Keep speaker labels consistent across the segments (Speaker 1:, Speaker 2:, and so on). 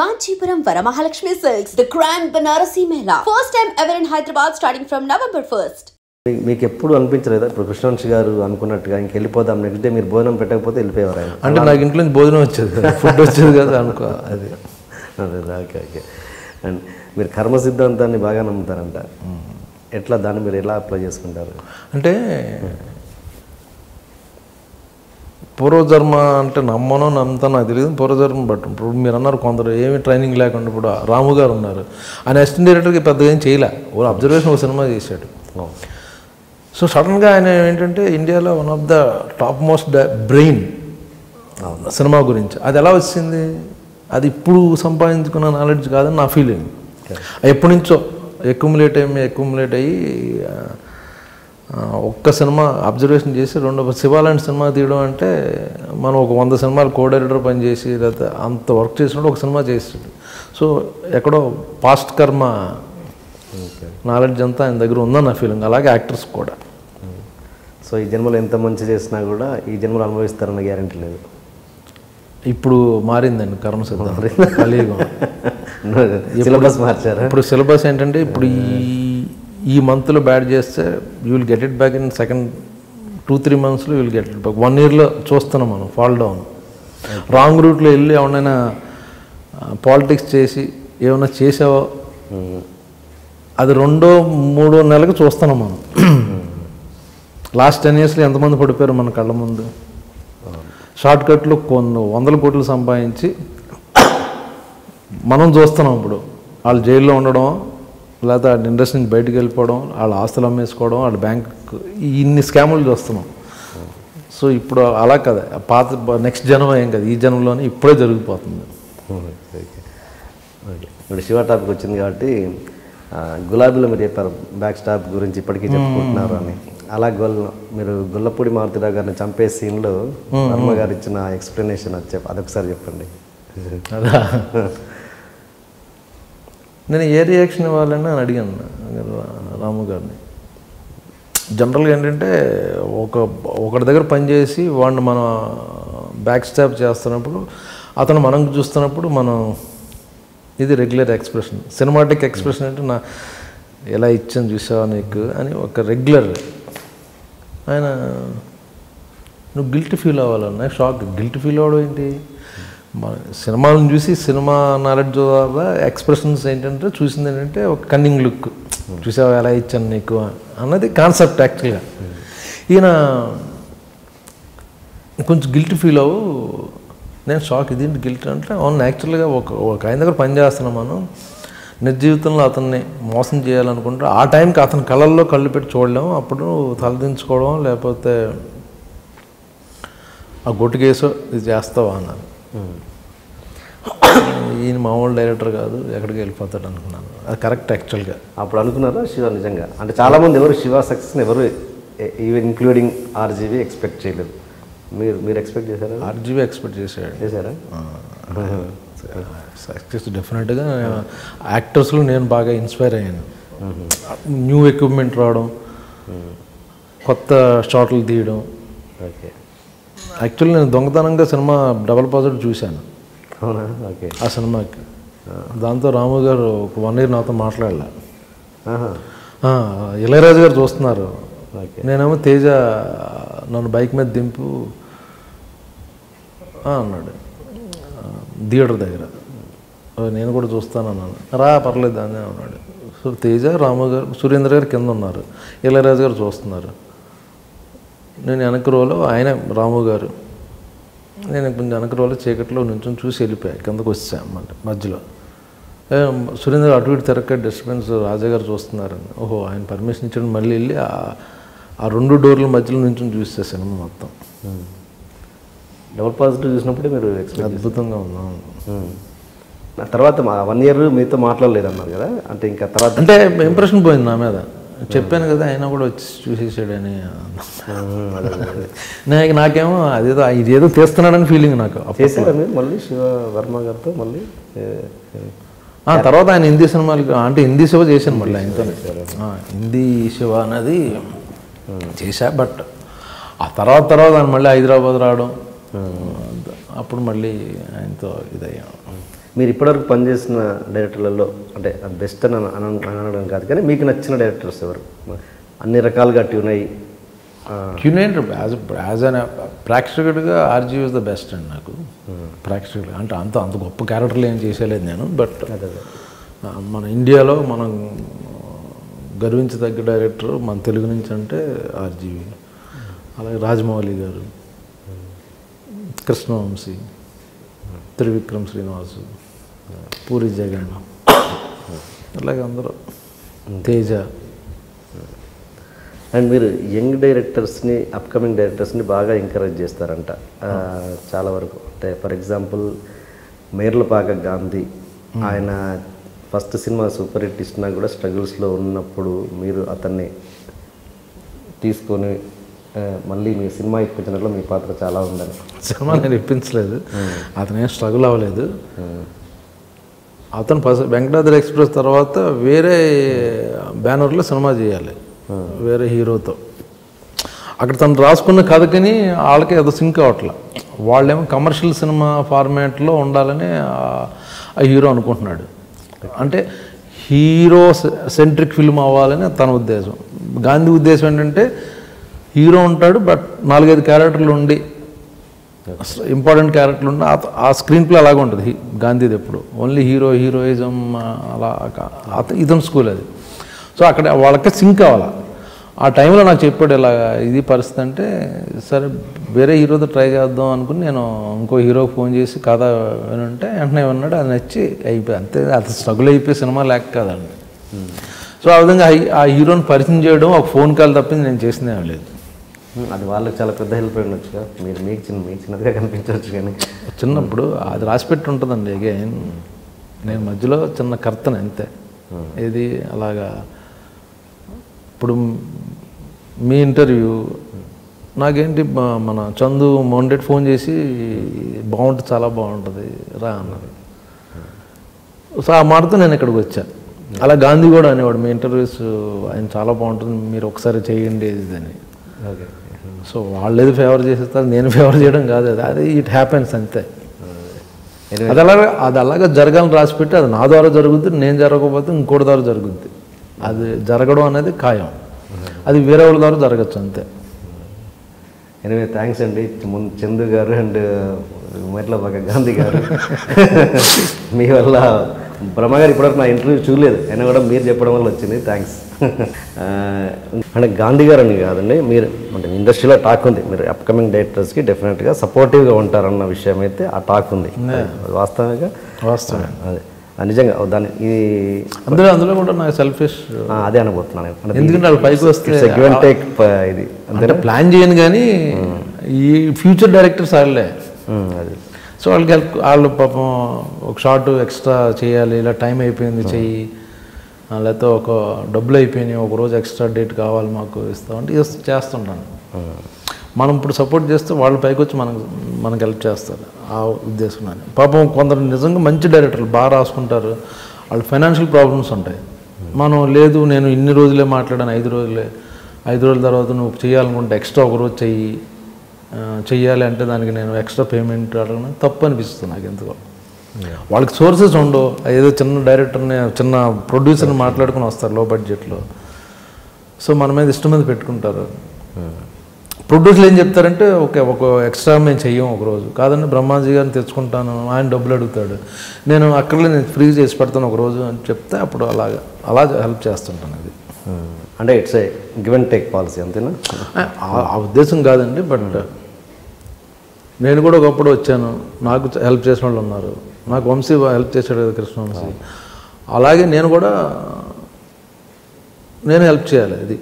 Speaker 1: Kanchipuram Varamahalakshmi Silks, the Grand Banarasi Mela. First time ever in Hyderabad starting from November 1st.
Speaker 2: మీకు ఎప్పుడు అనిపించలేదా ఇప్పుడు కృష్ణవంశీ గారు అనుకున్నట్టుగా ఇంకెళ్ళిపోదాం నెక్స్ట్ డే మీరు భోజనం పెట్టకపోతే వెళ్ళిపోయేవారు ఆయన
Speaker 3: అంటే నాకు ఇంట్లో నుంచి భోజనం వచ్చేది కదా ఫుడ్ వచ్చేది కదా అనుకో అది
Speaker 2: ఓకే ఓకే అండ్ మీరు కర్మ సిద్ధాంతాన్ని బాగా నమ్ముతారంట ఎట్లా దాన్ని మీరు ఎలా అప్లై చేసుకుంటారు
Speaker 3: అంటే పూర్వజన్మ అంటే నమ్మనో నమ్ముతానో నాకు తెలియదు పూర్వజన్మ బట్టి ఇప్పుడు మీరు అన్నారు కొందరు ఏమి ట్రైనింగ్ లేకుండా ఇప్పుడు రాము గారు ఉన్నారు ఆయన అసిస్టెంట్ డైరెక్టర్కి పెద్దగా ఏం చేయలే ఓ అబ్జర్వేషన్ ఒక సినిమా చేశాడు సో సడన్గా ఆయన ఏంటంటే ఇండియాలో one of the top most brain cinema గురించి అది ఎలా వచ్చింది అది ఇప్పుడు సంపాదించుకున్న నాలెడ్జ్ కాదని నా ఫీలింగ్ ఎప్పటి నుంచో ఎక్యుములేట్ అయ్యి ఒక్క సినిమా అబ్జర్వేషన్ చేసి శివాలాంటి సినిమా తీయడం అంటే మనం ఒక 100 సినిమాలు కో డైరెక్టర్ పనిచేసి లేకపోతే అంత వర్క్ చేసినప్పుడు ఒక సినిమా చేసాడు సో ఎక్కడో పాస్ట్ కర్మ నాలెడ్జ్ అంతా ఆయన దగ్గర ఉందని నా ఫీలింగ్ అలాగే యాక్టర్స్ కూడా
Speaker 2: సో ఈ జన్మలో ఎంత మంచి చేసినా కూడా ఈ జన్మలో అనుభవిస్తారన్న గ్యారెంటీ లేదు
Speaker 3: ఇప్పుడు మారిందండి కర్మ సిద్ధాంతం కలియుగం
Speaker 2: సిలబస్ మార్చారు
Speaker 3: ఇప్పుడు సిలబస్ ఏంటంటే ఇప్పుడు ఈ మంత్లో బ్యాడ్ చేస్తే you will get it back in second 2-3 మంత్స్లో you will get it back 1 yearలో చూస్తున్నాం మనం ఫాల్ డౌన్ రాంగ్ రూట్లో వెళ్ళి ఏమన్నా పాలిటిక్స్ చేసి ఏమన్నా చేసావో అది 2-3 నెలలకు చూస్తున్నాం మనం లాస్ట్ 10 yearsలో ఎంతమంది పడిపోయారు మన కళ్ళ ముందు షార్ట్ కట్లు కొన్ని 100 కోట్లు సంపాదించి మనం చూస్తున్నాం ఇప్పుడు వాళ్ళు జైల్లో ఉండడం లేకపోతే ఆ ఇండస్ట్రీ నుంచి బయటకు వెళ్ళిపోవడం వాళ్ళ ఆస్తులు అమ్మేసుకోవడం వాళ్ళ బ్యాంక్ ఇన్ని స్కాములు చూస్తున్నాం సో ఇప్పుడు అలా కదా పాత నెక్స్ట్ జన్మ ఏం కదా ఈ జన్మలోనే ఇప్పుడే జరిగిపోతుంది
Speaker 2: ఓకే ఇప్పుడు శివ టాపిక్ వచ్చింది కాబట్టి గులాబీలో మీరు చెప్పారు బ్యాక్ స్టాప్ గురించి ఇప్పటికీ చెప్పుకుంటున్నారు అని అలా మీరు గొల్లపూడి మారుతిరావు గారిని చంపే సీన్లో వర్మ గారు ఇచ్చిన ఎక్స్ప్లెనేషన్ అదొకసారి చెప్పండి
Speaker 3: అదా నేను ఏ రియాక్షన్ ఇవ్వాలని అని అడిగాను రాము గారిని జనరల్గా ఏంటంటే ఒకటి దగ్గర పనిచేసి వాడిని మనం బ్యాక్ స్టాప్ చేస్తున్నప్పుడు అతను మనం చూస్తున్నప్పుడు మనం ఇది రెగ్యులర్ ఎక్స్ప్రెషన్ సినిమాటిక్ ఎక్స్ప్రెషన్ అంటే నా ఎలా ఇచ్చాను చూసావా నీకు అని ఒక రెగ్యులర్ ఆయన నువ్వు గిల్ట్ ఫీల్ అవ్వాలన్నా షాక్ గిల్ట్ ఫీల్ అవ్వడం ఏంటి మన సినిమాలను చూసి సినిమా నాలెడ్జ్ ద్వారా ఎక్స్ప్రెషన్స్ ఏంటంటే చూసింది ఏంటంటే ఒక కన్నింగ్ లుక్ చూసావా ఎలా ఇచ్చాను నీకు అన్నది కాన్సెప్ట్ యాక్చువల్గా ఈయన కొంచెం గిల్ట్ ఫీల్ అవ్వు నేను షాక్ ఇదేంటి గిల్ట్ అంటే అవును యాక్చువల్గా ఒక ఆయన దగ్గర పని చేస్తున్నాం మనం నిజ జీవితంలో అతన్ని మోసం చేయాలనుకుంటే ఆ టైంకి అతని కళ్ళల్లో కళ్ళు పెట్టి చూడలేము అప్పుడు తలదించుకోవడం లేకపోతే ఆ గొట్టుకేసో ఇది చేస్తావా అన్నారు ఈయన మామూలు డైరెక్టర్ కాదు ఎక్కడికి వెళ్ళిపోతాడు అనుకున్నాను అది కరెక్ట్ యాక్చువల్గా
Speaker 2: అప్పుడు అనుకున్నారా శివ నిజంగా అంటే చాలామంది ఎవరు శివ సక్సెస్ని ఎవరు ఈవెన్ ఇంక్లూడింగ్ ఆర్జీవి ఎక్స్పెక్ట్ చేయలేదు మీరు ఎక్స్పెక్ట్ చేశారా
Speaker 3: ఆర్జీవి ఎక్స్పెక్ట్ చేశారా సక్సెస్ డెఫినెట్గా యాక్టర్స్లో నేను బాగా ఇన్స్పైర్ అయ్యాను న్యూ ఎక్విప్మెంట్ రావడం కొత్త షాట్లు తీయడం
Speaker 2: ఓకే
Speaker 3: యాక్చువల్లీ నేను దొంగతనంగా సినిమా డబల్ పాజిటివ్ చూశాను
Speaker 2: అవునా ఓకే
Speaker 3: ఆ సినిమాకి దాంతో రాము గారు ఒక 1 year నాతో మాట్లాడలే ఇళయరాజు గారు చూస్తున్నారు నేనేమో తేజ నన్ను బైక్ మీద దింపు అన్నాడు థియేటర్ దగ్గర నేను కూడా చూస్తాను అన్నాను పర్లేదు అని అన్నాడు సో తేజ రాము గారు సురేంద్ర గారు కింద ఉన్నారు ఇళయరాజు గారు చూస్తున్నారు నేను వెనక రోలో ఆయన రాము గారు నేను కొంచెం వెనక రోలో చీకట్లో నుంచి చూసి వెళ్ళిపోయాను కిందకు వచ్చాను మధ్యలో సురేంద్ర అటు ఇటు తిరక్క డిస్టర్బెన్స్ రాజా గారు చూస్తున్నారని ఓహో ఆయన పర్మిషన్ ఇచ్చాడు మళ్ళీ వెళ్ళి ఆ 2 డోర్ల మధ్యలో నుంచి చూస్తే సినిమా మొత్తం
Speaker 2: డబుల్ పాజిటివ్ చూసినప్పుడే మీరు
Speaker 3: అద్భుతంగా ఉన్నాం
Speaker 2: తర్వాత 1 year మీతో మాట్లాడలేదన్నారు కదా అంటే ఇంకా తర్వాత
Speaker 3: అంటే ఇంప్రెషన్ పోయింది నా మీద చెప్పాను కదా ఆయన కూడా వచ్చి చూసేసాడని నాకేమో ఇదేదో తీస్తున్నాడని ఫీలింగ్ నాకు
Speaker 2: చేశారా మీరు మళ్ళీ శివ వర్మ గారితో మళ్ళీ
Speaker 3: తర్వాత ఆయన హిందీ సినిమాలు అంటే హిందీ శివ చేశాను మళ్ళీ ఆయనతో హిందీ శివ అనేది చేశా బట్ ఆ తర్వాత ఆయన మళ్ళీ హైదరాబాద్ రావడం అప్పుడు మళ్ళీ ఆయనతో ఇదయ్యాం
Speaker 2: మీరు ఇప్పటివరకు పనిచేసిన డైరెక్టర్లలో అంటే బెస్ట్ అని అనడం కాదు కానీ మీకు నచ్చిన డైరెక్టర్స్ ఎవరు? అన్ని రకాలుగా ట్యూన్ అయ్యి
Speaker 3: యాజ్ అన్ ప్రేక్షకుడిగా ఆర్జీవి ఇస్ ద బెస్ట్ అండి నాకు. ప్రేక్షకుడు అంటే అంత గొప్ప క్యారెక్టర్లు ఏం చేసేలేదు నేను. బట్ మన ఇండియాలో మనం గర్వించదగ్గ డైరెక్టర్ మన తెలుగు నుంచి అంటే ఆర్జీవి. అలాగే రాజమౌళి గారు, కృష్ణవంశీ, త్రివిక్రమ్ శ్రీనివాసు, పూరి జగన్, అలాగే అందరూ, తేజ.
Speaker 2: అండ్ మీరు యంగ్ డైరెక్టర్స్ని అప్కమింగ్ డైరెక్టర్స్ని బాగా ఎంకరేజ్ చేస్తారంట చాలా వరకు. అంటే ఫర్ ఎగ్జాంపుల్ మేర్లపాక గాంధీ, ఆయన ఫస్ట్ సినిమా సూపర్ హిట్ ఇచ్చినా కూడా స్ట్రగుల్స్లో ఉన్నప్పుడు మీరు అతన్ని తీసుకొని మళ్ళీ మీ సినిమా ఇప్పించినట్లు మీ పాత్ర చాలా ఉందని.
Speaker 3: సినిమా నేను ఇప్పించలేదు, అతనేం స్ట్రగుల్ అవ్వలేదు. అతను వెంకటాద్రి ఎక్స్ప్రెస్ తర్వాత వేరే బ్యానర్లో సినిమా చేయాలి వేరే హీరోతో. అక్కడ తను రాసుకున్న కథకని వాళ్ళకి ఏదో సింక్ అవ్వట్లా. వాళ్ళేమో కమర్షియల్ సినిమా ఫార్మాట్లో ఉండాలని ఆ హీరో అనుకుంటున్నాడు. అంటే హీరో సెంట్రిక్ ఫిల్మ్ అవ్వాలని తన ఉద్దేశం. గాంధీ ఉద్దేశం ఏంటంటే హీరో ఉంటాడు బట్ 4-5 క్యారెక్టర్లు ఉండి ఇంపార్టెంట్ క్యారెక్టర్లు ఉండి ఆ స్క్రీన్ ప్లే అలాగే ఉంటుంది గాంధీది. ఎప్పుడు ఓన్లీ హీరోయిజం అలా ఇతని స్కూల్ అది. సో అక్కడ వాళ్ళకి సింక్ అవ్వాలి. ఆ టైంలో నాకు చెప్పాడు ఇలా ఇది పరిస్థితి అంటే, సరే వేరే హీరోతో ట్రై చేద్దాం అనుకుని నేను ఇంకో హీరోకి ఫోన్ చేసి కథ వినంటే వెంటనే విన్నాడు, అది నచ్చి అయిపోయి అంతే. అది స్ట్రగుల్ అయిపోయి సినిమా లేక కదండి. సో ఆ విధంగా ఆ హీరోని పరిచయం చేయడం ఒక ఫోన్ కాల్ తప్పింది నేను చేసిందే లేదు.
Speaker 2: అది వాళ్ళకి చాలా పెద్ద హెల్ప్ అయినొచ్చుగా. మీరు మీకు చిన్నదిగా కనిపించవచ్చు కానీ
Speaker 3: చిన్నప్పుడు అది రాసిపెట్టి ఉంటుందండి. అగైన్ నేను మధ్యలో చిన్న కర్తన అంతే. ఇది అలాగా ఇప్పుడు మీ ఇంటర్వ్యూ నాకేంటి మన చందు మొండెట్ ఫోన్ చేసి బాగుంటుంది, చాలా బాగుంటుంది రా అన్నారు. సో ఆ మాటతో నేను ఇక్కడికి వచ్చాను. అలా గాంధీ కూడా అనేవాడు మీ ఇంటర్వ్యూస్ ఆయన చాలా బాగుంటుంది, మీరు ఒకసారి చేయండి ఇది అని.
Speaker 2: ఓకే.
Speaker 3: సో వాళ్ళు ఏది ఫేవర్ చేసేస్తారు, నేను ఫేవర్ చేయడం కాదు. అది ఇట్ హ్యాపెన్స్ అంతే. అది అలాగా జరగాలని రాసిపెట్టి అది నా ద్వారా జరుగుద్ది, నేను జరగకపోతే ఇంకోటి ద్వారా జరుగుద్ది. అది జరగడం అనేది ఖాయం. అది వేరే వాళ్ళ ద్వారా జరగచ్చు అంతే.
Speaker 2: ఎనివే థ్యాంక్స్ అండి చందు గారు అండ్ మేర్లపాక గాంధీ గారు. మీ వల్ల బ్రహ్మగారు ఇప్పటివరకు నా ఇంటర్వ్యూ చూడలేదు, అయినా కూడా మీరు చెప్పడం వల్ల వచ్చింది. థ్యాంక్స్. అంటే గాంధీ గారు అని కాదండి, మీరు అంటే ఇండస్ట్రీలో టాక్ ఉంది మీరు అప్కమింగ్ డైరెక్టర్స్కి డెఫినెట్గా సపోర్టివ్గా ఉంటారన్న విషయం అయితే ఆ టాక్ ఉంది. వాస్తవంగా అదే నిజంగా దాన్ని
Speaker 3: అందులో కూడా నాకు సెల్ఫిష్
Speaker 2: అదే అనబోతున్నాను.
Speaker 3: ఎందుకంటే వాళ్ళు పైకి వస్తే
Speaker 2: గివ్ అండ్ టేక్ ఇది
Speaker 3: అంటే ప్లాన్ చేయను కానీ ఈ ఫ్యూచర్ డైరెక్టర్స్ వాళ్ళే.
Speaker 2: అది
Speaker 3: సో వాళ్ళకి వాళ్ళు పాపం ఒక షార్ట్ ఎక్స్ట్రా చేయాలి, ఇలా టైం అయిపోయింది చెయ్యి, లేకపోతే ఒక డబ్బులు అయిపోయినాయి ఒకరోజు ఎక్స్ట్రా డేట్ కావాలి మాకు ఇస్తామంటే చేస్తుంటాను. మనం ఇప్పుడు సపోర్ట్ చేస్తే వాళ్ళు పైకి వచ్చి మనకు హెల్ప్ చేస్తారు. ఆ ఉద్దేశం అని. పాపం కొందరు నిజంగా మంచి డైరెక్టర్లు బాగా రాసుకుంటారు, వాళ్ళు ఫైనాన్షియల్ ప్రాబ్లమ్స్ ఉంటాయి. మనం లేదు నేను ఇన్ని రోజులే మాట్లాడాను, 5 రోజుల తర్వాత నువ్వు చేయాలనుకుంటే ఎక్స్ట్రా ఒకరోజు చెయ్యాలి అంటే దానికి నేను ఎక్స్ట్రా పేమెంట్ అడగడం తప్పు అనిపిస్తుంది నాకు ఎందుకో. వాళ్ళకి సోర్సెస్ ఉండవు. ఏదో చిన్న డైరెక్టర్ని చిన్న ప్రొడ్యూసర్ని మాట్లాడుకుని వస్తారు లో బడ్జెట్లో. సో మన మీద ఇష్టం మీద పెట్టుకుంటారు. ప్రొడ్యూసర్లు ఏం చెప్తారంటే ఒక ఎక్స్ట్రా మేము చెయ్యం ఒకరోజు కాదండి బ్రహ్మాజీ గారిని తెచ్చుకుంటాను, ఆయన డబ్బులు అడుగుతాడు, నేను అక్కడలే నేను ఫ్రీ చేసి పెడతాను ఒకరోజు అని చెప్తే అప్పుడు అలా హెల్ప్ చేస్తుంటాను. అది
Speaker 2: అంటే it's a give and take policy అంతేనా?
Speaker 3: ఆ ఉద్దేశం కాదండి. బట్ నేను కూడా ఒకప్పుడు వచ్చాను, నాకు హెల్ప్ చేసిన వాళ్ళు ఉన్నారు. నాకు వంశీ హెల్ప్ చేశాడు కదా, కృష్ణవంశీ. అలాగే నేను హెల్ప్ చేయాలి. అది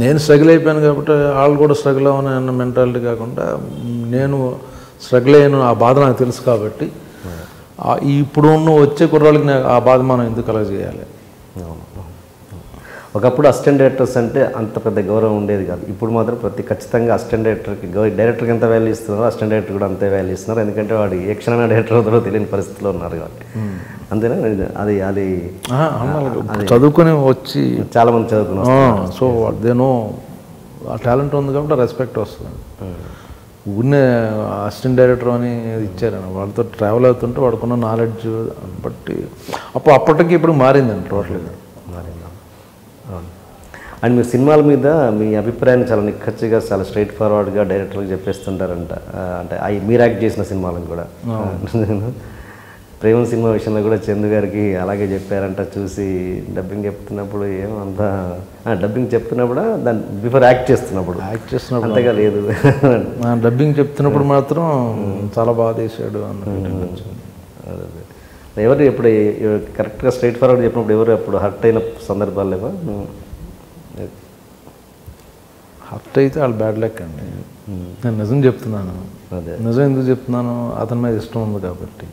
Speaker 3: నేను స్ట్రగుల్ అయిపోయాను కాబట్టి వాళ్ళు కూడా స్ట్రగుల్ అవ్వని అన్న మెంటాలిటీ కాకుండా నేను స్ట్రగుల్ అయ్యాను, ఆ బాధ నాకు తెలుసు కాబట్టి ఇప్పుడు వచ్చే కుర్రాళ్ళకి ఆ బాధ మనం ఎందుకు అలా చేయాలి.
Speaker 2: ఒకప్పుడు అసిస్టెంట్ డైరెక్టర్స్ అంటే అంత పెద్ద గౌరవం ఉండేది కాదు. ఇప్పుడు మాత్రం ఖచ్చితంగా అసిస్టెంట్ డైరెక్టర్కి ఎంత వాల్యూ ఇస్తున్నారో అసిస్టెంట్ డైరెక్టర్ కూడా అంతే వాల్యూ ఇస్తున్నారు. ఎందుకంటే వాడు ఏ క్షణమైన డైరెక్టర్ అవుతారో తెలియని పరిస్థితిలో ఉన్నారు కాబట్టి. అంతేనా? అది
Speaker 3: చదువుకొని వచ్చి
Speaker 2: చాలామంది చదువుకున్నారు.
Speaker 3: సో దేనో ఆ టాలెంట్ ఉంది కాబట్టి రెస్పెక్ట్ వస్తుంది. ఊరినే అసిస్టెంట్ డైరెక్టర్ అని ఇచ్చారని వాళ్ళతో ట్రావెల్ అవుతుంటే వాడుకున్న నాలెడ్జ్ బట్టి అప్పటికి ఇప్పుడు మారిందండి టోటల్గా.
Speaker 2: మారిందా? అవును. అండ్ మీరు సినిమాల మీద మీ అభిప్రాయాన్ని చాలా నిక్కచ్చిగా చాలా స్ట్రైట్ ఫార్వర్డ్గా డైరెక్టర్కి చెప్పేస్తుంటారంట. అంటే అవి మీరు యాక్ట్ చేసిన సినిమాలను కూడా. ప్రేమ సినిమా విషయంలో కూడా చందు గారికి అలాగే చెప్పారంట. చూసి డబ్బింగ్ చెప్తున్నప్పుడు ఏమంతా డబ్బింగ్ చెప్తున్నప్పుడు దాన్ని బిఫోర్ యాక్ట్ చేస్తున్నప్పుడు అంతగా లేదు.
Speaker 3: డబ్బింగ్ చెప్తున్నప్పుడు మాత్రం చాలా బాగా తీసాడు అన్నట్టు.
Speaker 2: ఎవరు ఎప్పుడు కరెక్ట్గా స్ట్రైట్ ఫార్వర్డ్ చెప్పినప్పుడు ఎవరు అప్పుడు హర్ట్ అయిన సందర్భాలు లేవా?
Speaker 3: హర్ట్ అయితే వాళ్ళు బ్యాడ్ లక్ అండి. నేను నిజం చెప్తున్నాను. నిజం ఎందుకు చెప్తున్నాను, అతని మీద ఇష్టం ఉంది కాబట్టి.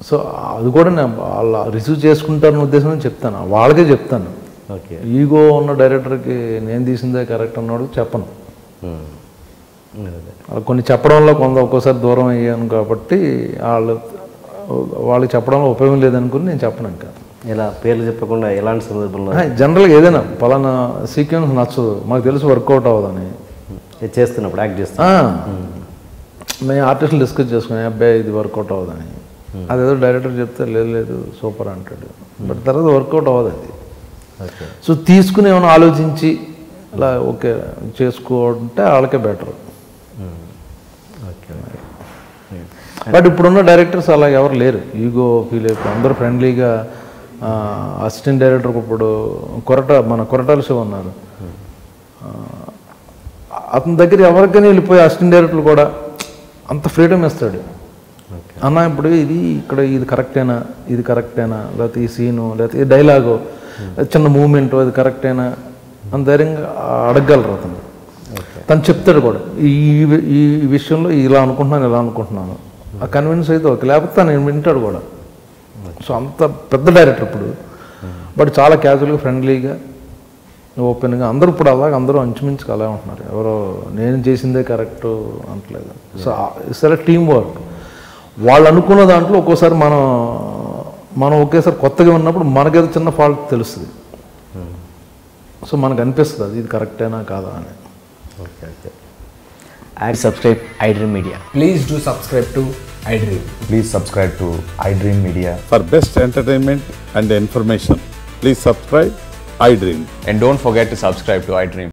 Speaker 3: సో అది కూడా నేను వాళ్ళ రిసీవ్ చేసుకుంటారని ఉద్దేశం చెప్తాను, వాళ్ళకే చెప్తాను.
Speaker 2: ఓకే.
Speaker 3: ఈగో ఉన్న డైరెక్టర్కి నేను తీసిందే కరెక్ట్ అన్నాడు చెప్పను. కొన్ని చెప్పడంలో ఒక్కోసారి దూరం అయ్యాను కాబట్టి వాళ్ళకి చెప్పడంలో ఉపయోగం లేదనుకుని నేను చెప్పను. ఇంకా
Speaker 2: ఇలా పేర్లు చెప్పకుండా ఎలాంటి సందర్భంలో
Speaker 3: జనరల్గా ఏదైనా పలానా సీక్వెన్స్ నచ్చదు, మాకు తెలుసు వర్కౌట్ అవ్వదని
Speaker 2: చేస్తున్నప్పుడు యాక్ట్ చేస్తా
Speaker 3: మేము ఆర్టిస్టులు డిస్కస్ చేసుకుని అబ్బాయి ఇది వర్కౌట్ అవ్వదని, అదేదో డైరెక్టర్ చెప్తే లేదు సూపర్ అంటాడు, బట్ తర్వాత వర్కౌట్ అవ్వదు అది. సో తీసుకుని ఏమైనా ఆలోచించి ఇలా ఓకే చేసుకోంటే వాళ్ళకే బెటర్. బట్ ఇప్పుడున్న డైరెక్టర్స్ అలా ఎవరు లేరు, ఈగో ఫీల్ అయిపోయి అందరూ ఫ్రెండ్లీగా. అసిస్టెంట్ డైరెక్టర్ ఇప్పుడు మన కొరటాల శివ ఉన్నారు, అతని దగ్గర ఎవరికైనా వెళ్ళిపోయి అసిస్టెంట్ డైరెక్టర్లు కూడా అంత ఫ్రీడమ్ ఇస్తాడు. అన్న ఇప్పుడు ఇది కరెక్టేనా, లేకపోతే ఈ సీను, లేకపోతే ఈ డైలాగు, చిన్న మూమెంట్ అది కరెక్టేనా అని ధైర్యంగా అడగగలరు. తను చెప్తాడు కూడా ఈ విషయంలో ఇలా అనుకుంటున్నాను ఆ కన్విన్స్ అయితే ఓకే, లేకపోతే తను వింటాడు కూడా. సో అంత పెద్ద డైరెక్టర్ ఇప్పుడు, బట్ చాలా క్యాజువల్గా ఫ్రెండ్లీగా ఓపెన్గా అందరూ ఇప్పుడు అందరూ అంచుమించుకు అలా ఉంటున్నారు. ఎవరో నేను చేసిందే కరెక్ట్ అంటలేదు. సో సరే టీం వర్క్, వాళ్ళు అనుకున్న దాంట్లో ఒక్కోసారి మనం ఒకేసారి కొత్తగా ఉన్నప్పుడు మనకేదో చిన్న ఫాల్ట్ తెలుస్తుంది. సో మనకు అనిపిస్తుంది అది ఇది కరెక్టేనా కాదా అని.
Speaker 2: Okay.
Speaker 4: And subscribe iDream Media.
Speaker 5: Please do subscribe to iDream.
Speaker 6: Please subscribe to iDream Media.
Speaker 7: For best entertainment and information, please subscribe iDream.
Speaker 4: And don't forget to subscribe to iDream.